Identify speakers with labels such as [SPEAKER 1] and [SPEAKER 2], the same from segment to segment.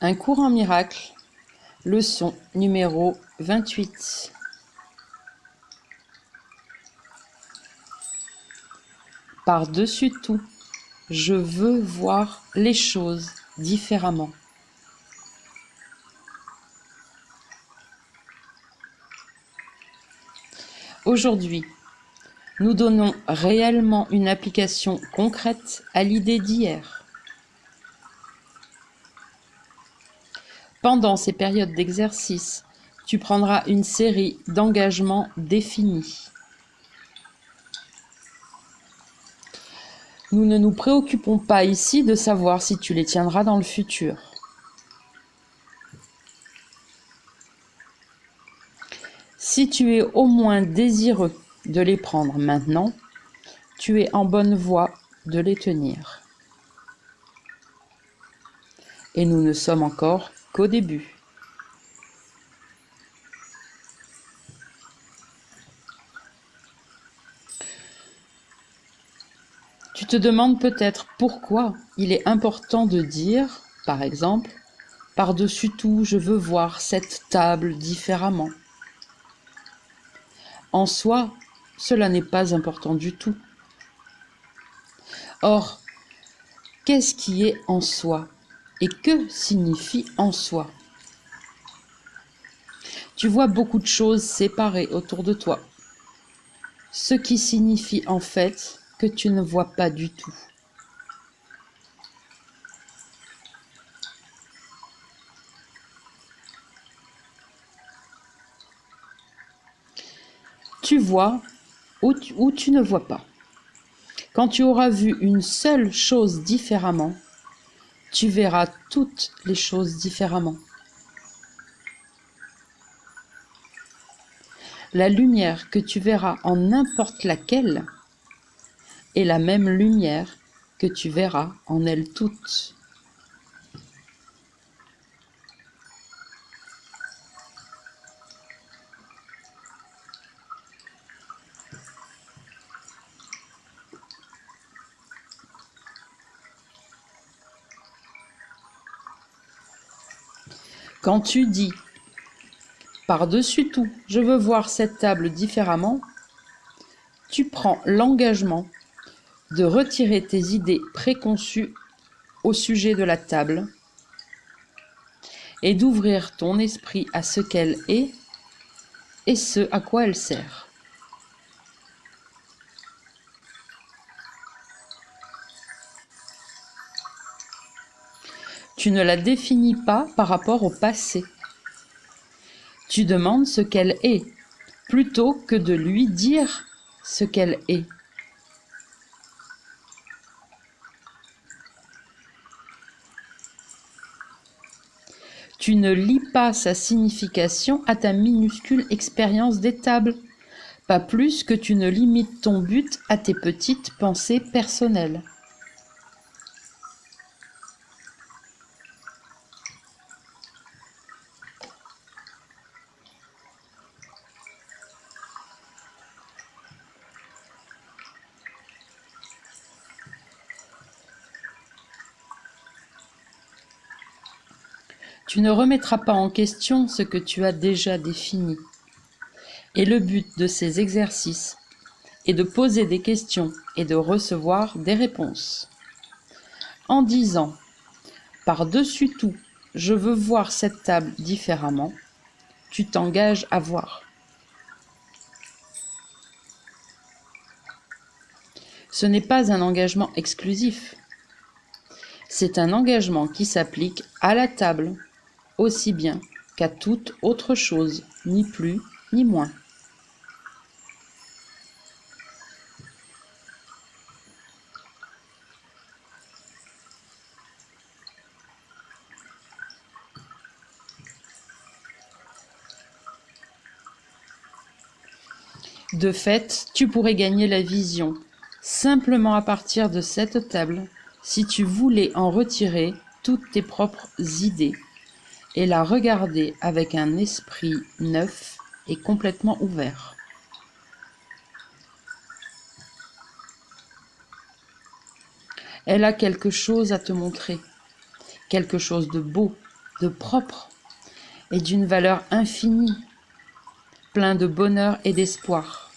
[SPEAKER 1] Un cours en miracle, leçon numéro 28. Par-dessus tout, je veux voir les choses différemment. Aujourd'hui, nous donnons réellement une application concrète à l'idée d'hier. Pendant ces périodes d'exercice, tu prendras une série d'engagements définis. Nous ne nous préoccupons pas ici de savoir si tu les tiendras dans le futur. Si tu es au moins désireux de les prendre maintenant, tu es en bonne voie de les tenir. Et nous ne sommes encore qu'au début. Tu te demandes peut-être pourquoi il est important de dire, par exemple, « Par-dessus tout, je veux voir cette table différemment ». En soi, cela n'est pas important du tout. Or, qu'est-ce qui est en soi et que signifie en soi? Tu vois beaucoup de choses séparées autour de toi, ce qui signifie en fait que tu ne vois pas du tout. Tu vois ou tu ne vois pas. Quand tu auras vu une seule chose différemment, tu verras toutes les choses différemment. La lumière que tu verras en n'importe laquelle est la même lumière que tu verras en elles toutes. Quand tu dis « Par-dessus tout, je veux voir cette table différemment », tu prends l'engagement de retirer tes idées préconçues au sujet de la table et d'ouvrir ton esprit à ce qu'elle est et ce à quoi elle sert. Tu ne la définis pas par rapport au passé. Tu demandes ce qu'elle est, plutôt que de lui dire ce qu'elle est. Tu ne lis pas sa signification à ta minuscule expérience des tables, pas plus que tu ne limites ton but à tes petites pensées personnelles. Tu ne remettras pas en question ce que tu as déjà défini. Et le but de ces exercices est de poser des questions et de recevoir des réponses. En disant « Par-dessus tout, je veux voir cette table différemment », tu t'engages à voir. Ce n'est pas un engagement exclusif. C'est un engagement qui s'applique à la table aussi bien qu'à toute autre chose, ni plus ni moins. De fait, tu pourrais gagner la vision simplement à partir de cette table si tu voulais en retirer toutes tes propres idées et la regarder avec un esprit neuf et complètement ouvert. Elle a quelque chose à te montrer, quelque chose de beau, de propre et d'une valeur infinie, plein de bonheur et d'espoir.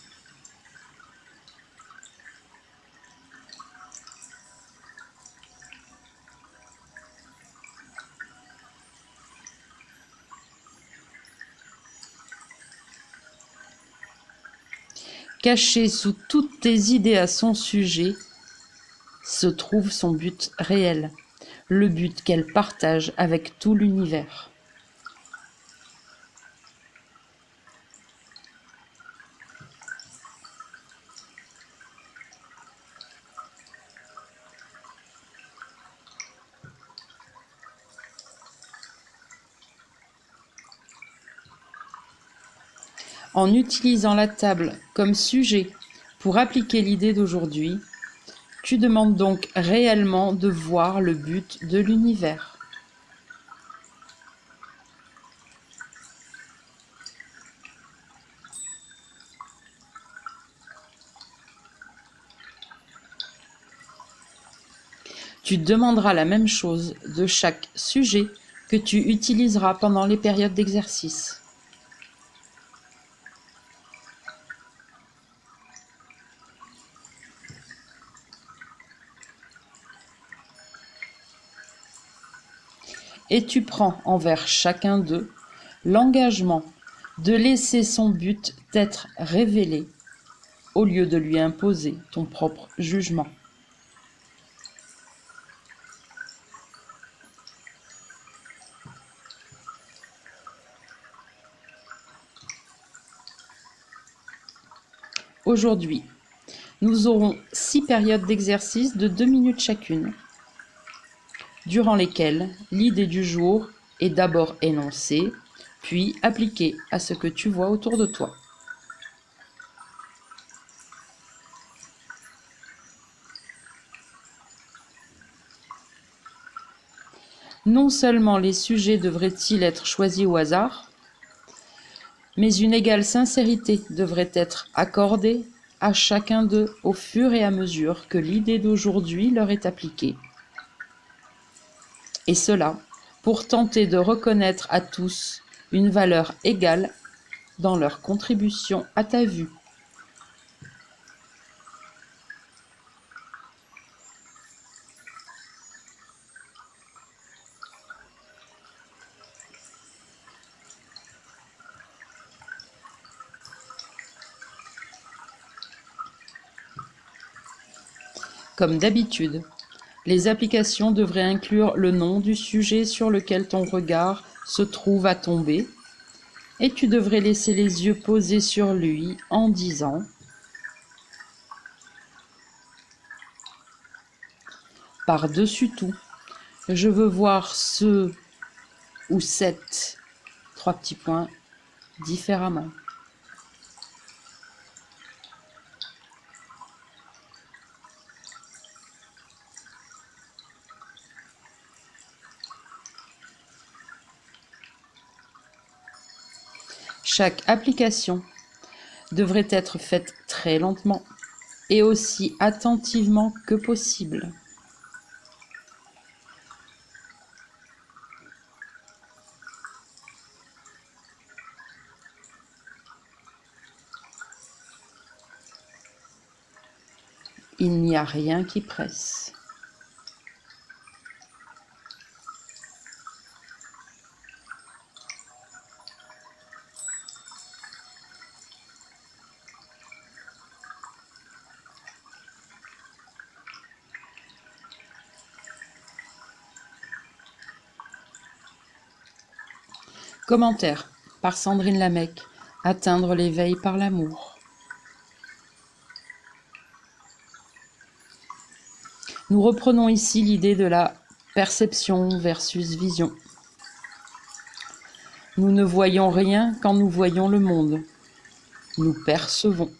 [SPEAKER 1] Caché sous toutes tes idées à son sujet se trouve son but réel, le but qu'elle partage avec tout l'univers. En utilisant la table comme sujet pour appliquer l'idée d'aujourd'hui, tu demandes donc réellement de voir le but de l'univers. Tu demanderas la même chose de chaque sujet que tu utiliseras pendant les périodes d'exercice. Et tu prends envers chacun d'eux l'engagement de laisser son but t'être révélé au lieu de lui imposer ton propre jugement. Aujourd'hui, nous aurons 6 périodes d'exercice de 2 minutes chacune, durant lesquelles l'idée du jour est d'abord énoncée, puis appliquée à ce que tu vois autour de toi. Non seulement les sujets devraient-ils être choisis au hasard, mais une égale sincérité devrait être accordée à chacun d'eux au fur et à mesure que l'idée d'aujourd'hui leur est appliquée. Et cela pour tenter de reconnaître à tous une valeur égale dans leur contribution à ta vue. Comme d'habitude, les applications devraient inclure le nom du sujet sur lequel ton regard se trouve à tomber, et tu devrais laisser les yeux posés sur lui en disant « Par-dessus tout, je veux voir ce ou cette différemment. » Chaque application devrait être faite très lentement et aussi attentivement que possible. Il n'y a rien qui presse. Commentaire par Sandrine Lamec. Atteindre l'éveil par l'amour. Nous reprenons ici l'idée de la perception versus vision. Nous ne voyons rien quand nous voyons le monde. Nous percevons.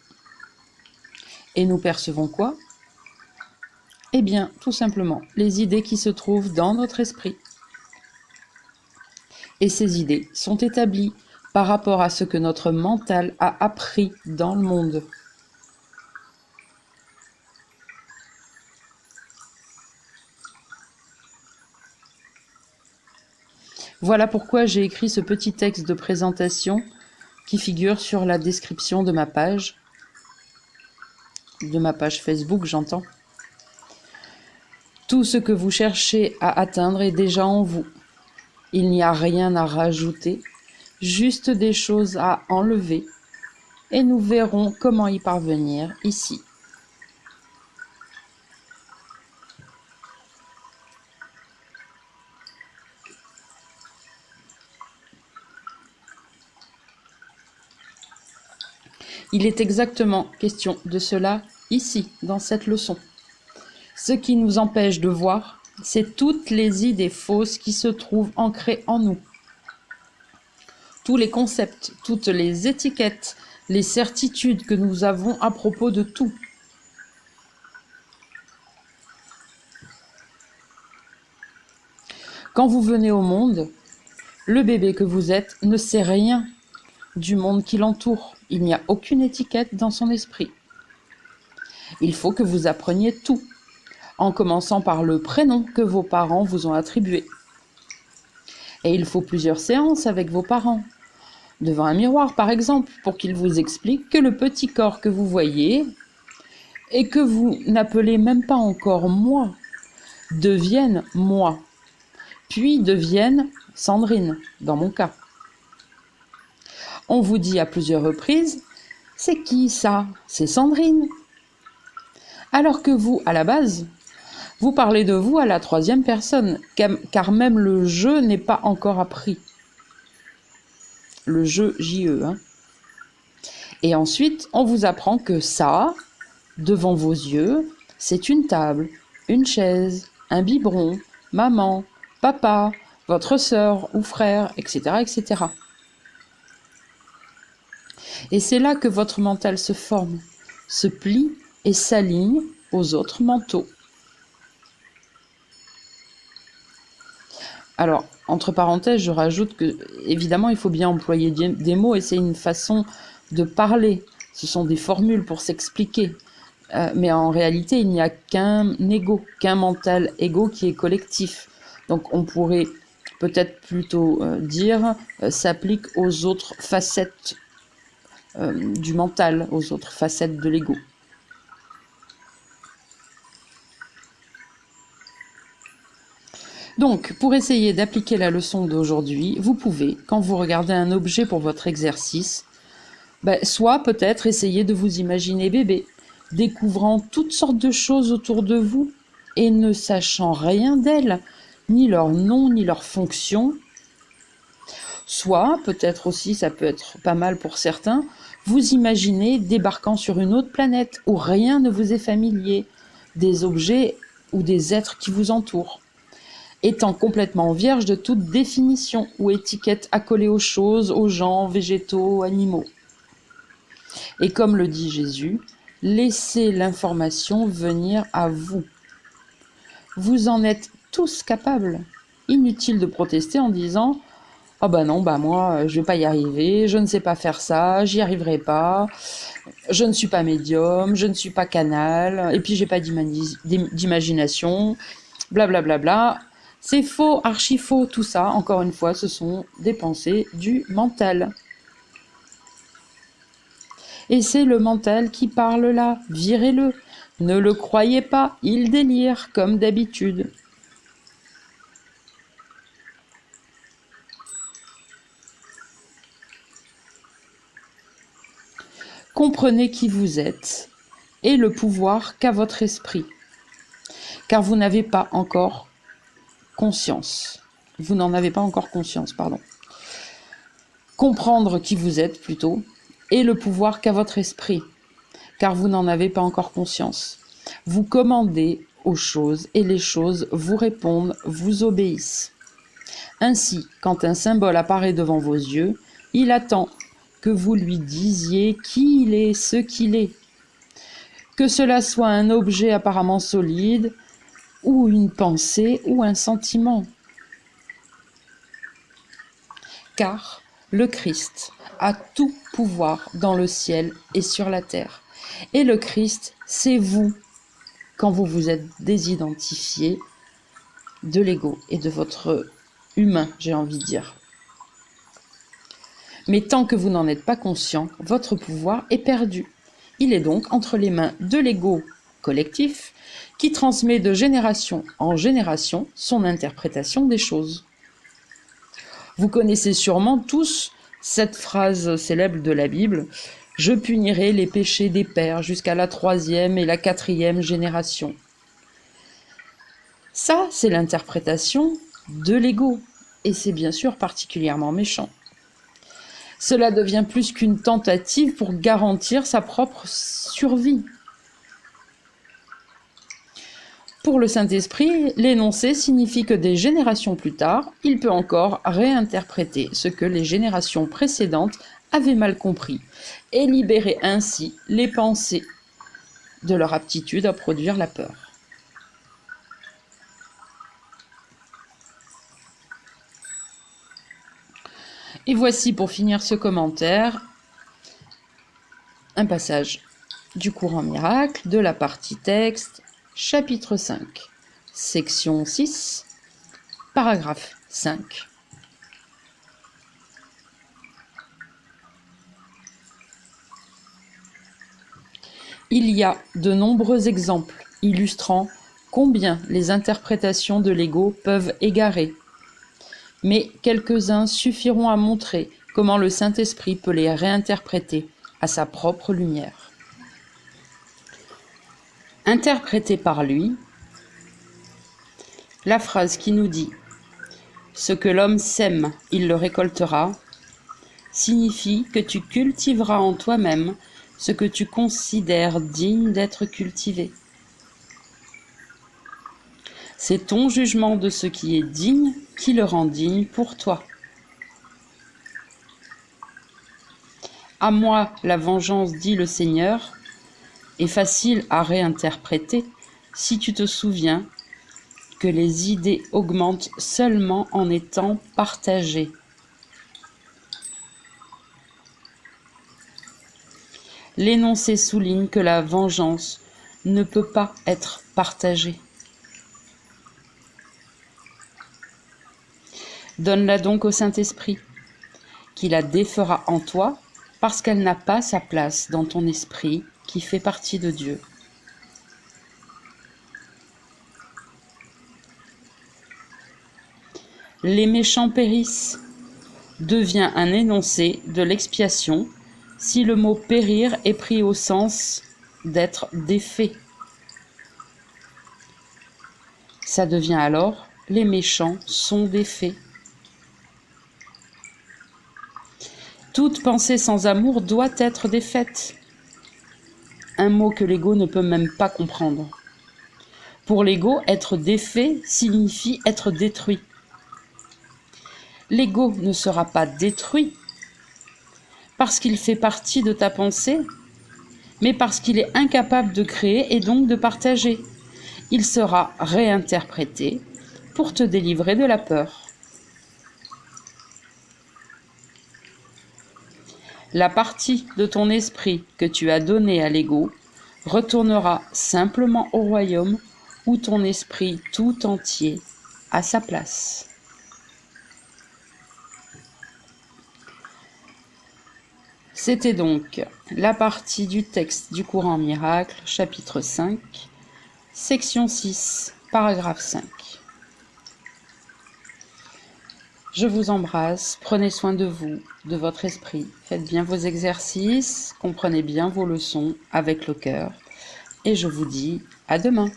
[SPEAKER 1] Et nous percevons quoi? Eh bien, tout simplement, les idées qui se trouvent dans notre esprit. Et ces idées sont établies par rapport à ce que notre mental a appris dans le monde. Voilà pourquoi j'ai écrit ce petit texte de présentation qui figure sur la description de ma page Facebook, j'entends. Tout ce que vous cherchez à atteindre est déjà en vous. Il n'y a rien à rajouter, juste des choses à enlever, et nous verrons comment y parvenir ici. Il est exactement question de cela ici, dans cette leçon. Ce qui nous empêche de voir, c'est toutes les idées fausses qui se trouvent ancrées en nous. Tous les concepts, toutes les étiquettes, les certitudes que nous avons à propos de tout. Quand vous venez au monde, le bébé que vous êtes ne sait rien du monde qui l'entoure. Il n'y a aucune étiquette dans son esprit. Il faut que vous appreniez tout, en commençant par le prénom que vos parents vous ont attribué. Et il faut plusieurs séances avec vos parents, devant un miroir par exemple, pour qu'ils vous expliquent que le petit corps que vous voyez, et que vous n'appelez même pas encore moi, devienne moi, puis devienne Sandrine, dans mon cas. On vous dit à plusieurs reprises, c'est qui ça? C'est Sandrine. Alors que vous, à la base, vous parlez de vous à la troisième personne, car même le je n'est pas encore appris. Le je, J-E. Et ensuite, on vous apprend que ça, devant vos yeux, c'est une table, une chaise, un biberon, maman, papa, votre sœur ou frère, etc., etc. Et c'est là que votre mental se forme, se plie et s'aligne aux autres mentaux. Alors, entre parenthèses, je rajoute que, évidemment, il faut bien employer des mots et c'est une façon de parler. Ce sont des formules pour s'expliquer. Mais en réalité, il n'y a qu'un ego, qu'un mental ego qui est collectif. Donc, on pourrait peut-être plutôt dire s'applique aux autres facettes du mental, aux autres facettes de l'ego. Donc, pour essayer d'appliquer la leçon d'aujourd'hui, vous pouvez, quand vous regardez un objet pour votre exercice, soit peut-être essayer de vous imaginer bébé, découvrant toutes sortes de choses autour de vous et ne sachant rien d'elles, ni leur nom, ni leur fonction. Soit, peut-être aussi, ça peut être pas mal pour certains, vous imaginez débarquant sur une autre planète où rien ne vous est familier, des objets ou des êtres qui vous entourent, étant complètement vierge de toute définition ou étiquette accolée aux choses, aux gens, végétaux, animaux. Et comme le dit Jésus, laissez l'information venir à vous. Vous en êtes tous capables. Inutile de protester en disant « Oh non, moi, je vais pas y arriver, je ne sais pas faire ça, j'y arriverai pas, je ne suis pas médium, je ne suis pas canal, et puis j'ai pas d'imagination, blablabla. Bla, bla, bla. » C'est faux, archi faux, tout ça, encore une fois, ce sont des pensées du mental. Et c'est le mental qui parle là, virez-le. Ne le croyez pas, il délire, comme d'habitude. Comprenez qui vous êtes et le pouvoir qu'a votre esprit, car vous n'avez pas encore conscience. Vous n'en avez pas encore conscience, pardon. Comprendre qui vous êtes, plutôt, et le pouvoir qu'a votre esprit, car vous n'en avez pas encore conscience. Vous commandez aux choses et les choses vous répondent, vous obéissent. Ainsi, quand un symbole apparaît devant vos yeux, il attend que vous lui disiez qui il est, ce qu'il est. Que cela soit un objet apparemment solide, ou une pensée, ou un sentiment. Car le Christ a tout pouvoir dans le ciel et sur la terre. Et le Christ, c'est vous, quand vous vous êtes désidentifié de l'ego et de votre humain, j'ai envie de dire. Mais tant que vous n'en êtes pas conscient, votre pouvoir est perdu. Il est donc entre les mains de l'ego collectif qui transmet de génération en génération son interprétation des choses. Vous connaissez sûrement tous cette phrase célèbre de la Bible « Je punirai les péchés des pères jusqu'à la 3e et la 4e génération ». Ça, c'est l'interprétation de l'ego, et c'est bien sûr particulièrement méchant. Cela devient plus qu'une tentative pour garantir sa propre survie. Pour le Saint-Esprit, l'énoncé signifie que des générations plus tard, il peut encore réinterpréter ce que les générations précédentes avaient mal compris et libérer ainsi les pensées de leur aptitude à produire la peur. Et voici pour finir ce commentaire un passage du courant miracle de la partie texte, chapitre 5, section 6, paragraphe 5. Il y a de nombreux exemples illustrant combien les interprétations de l'ego peuvent égarer. Mais quelques-uns suffiront à montrer comment le Saint-Esprit peut les réinterpréter à sa propre lumière. Interprétée par lui, la phrase qui nous dit « Ce que l'homme sème, il le récoltera » signifie que tu cultiveras en toi-même ce que tu considères digne d'être cultivé. C'est ton jugement de ce qui est digne qui le rend digne pour toi. À moi la vengeance, dit le Seigneur, est facile à réinterpréter si tu te souviens que les idées augmentent seulement en étant partagées. L'énoncé souligne que la vengeance ne peut pas être partagée. Donne-la donc au Saint-Esprit, qui la défera en toi, parce qu'elle n'a pas sa place dans ton esprit qui fait partie de Dieu. Les méchants périssent devient un énoncé de l'expiation si le mot périr est pris au sens d'être défait. Ça devient alors les méchants sont défaits. Toute pensée sans amour doit être défaite. Un mot que l'ego ne peut même pas comprendre. Pour l'ego, être défait signifie être détruit. L'ego ne sera pas détruit parce qu'il fait partie de ta pensée, mais parce qu'il est incapable de créer et donc de partager. Il sera réinterprété pour te délivrer de la peur. La partie de ton esprit que tu as donnée à l'ego retournera simplement au royaume où ton esprit tout entier a sa place. C'était donc la partie du texte du courant miracle, chapitre 5, section 6, paragraphe 5. Je vous embrasse, prenez soin de vous, de votre esprit, faites bien vos exercices, comprenez bien vos leçons avec le cœur, et je vous dis à demain.